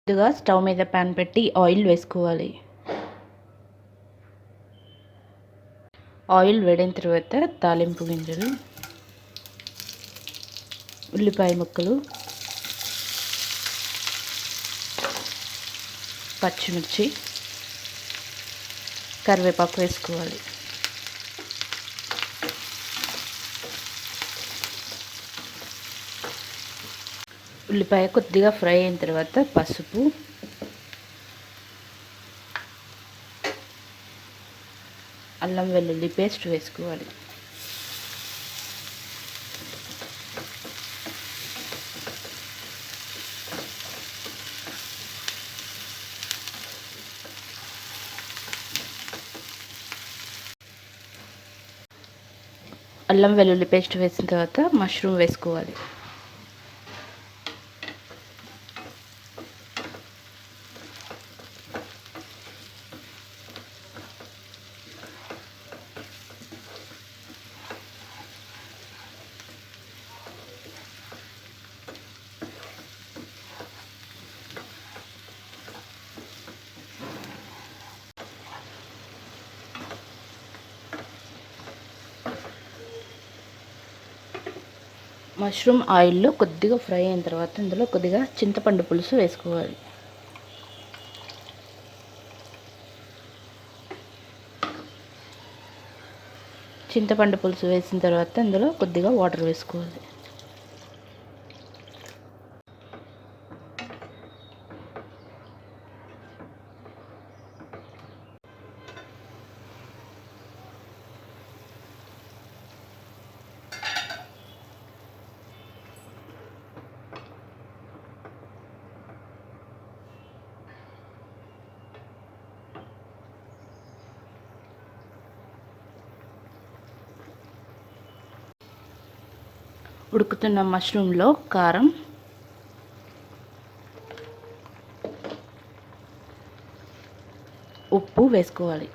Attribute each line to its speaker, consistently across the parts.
Speaker 1: ముందుగా స్టవ్ మీద ప్యాన్ పెట్టి ఆయిల్ వేసుకోవాలి. ఆయిల్ వేడిన తర్వాత తాలింపు గింజలు, ఉల్లిపాయ ముక్కలు, పచ్చిమిర్చి, కరివేపాకు వేసుకోవాలి. ఉల్లిపాయ కొద్దిగా ఫ్రై అయిన తర్వాత పసుపు, అల్లం వెల్లుల్లి పేస్ట్ వేసుకోవాలి. అల్లం వెల్లుల్లి పేస్ట్ వేసిన తర్వాత మష్రూమ్ వేసుకోవాలి. మష్రూమ్ ఆయిల్లో కొద్దిగా ఫ్రై అయిన తర్వాత ఇందులో కొద్దిగా చింతపండు పులుసు వేసుకోవాలి. చింతపండు పులుసు వేసిన తర్వాత ఇందులో కొద్దిగా వాటర్ వేసుకోవాలి. ఉడుకుతున్న మష్రూమ్లో కారం, ఉప్పు వేసుకోవాలి.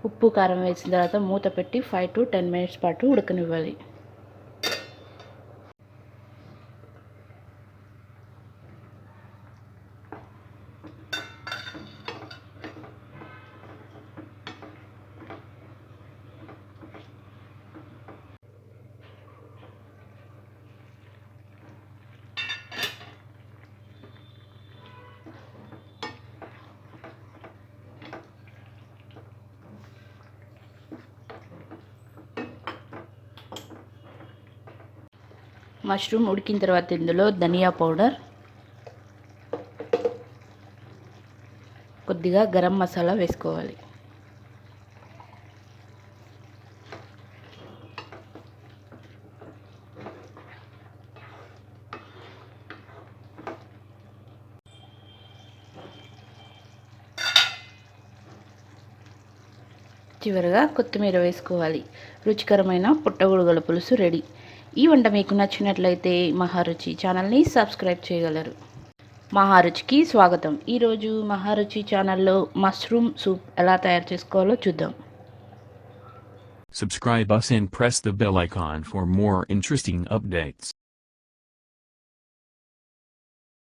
Speaker 1: ఉప్పు కారం వేసిన తర్వాత మూత పెట్టి 5 to 10 minutes పాటు ఉడకనివ్వాలి. మష్రూమ్ ఉడికిన తర్వాత ఇందులో ధనియా పౌడర్, కొద్దిగా గరం మసాలా వేసుకోవాలి. చివరగా కొత్తిమీర వేసుకోవాలి. రుచికరమైన పుట్టగొడుగుల పులుసు రెడీ. ఈ వంట మీకు నచ్చినట్లయితే మహారుచి ఛానల్ని సబ్స్క్రైబ్ చేయగలరు. మహారుచికి స్వాగతం. ఈరోజు మహారుచి ఛానల్లో మష్రూమ్ సూప్ ఎలా తయారు చేసుకోవాలో చూద్దాం.
Speaker 2: Subscribe us and press the bell icon for more interesting updates.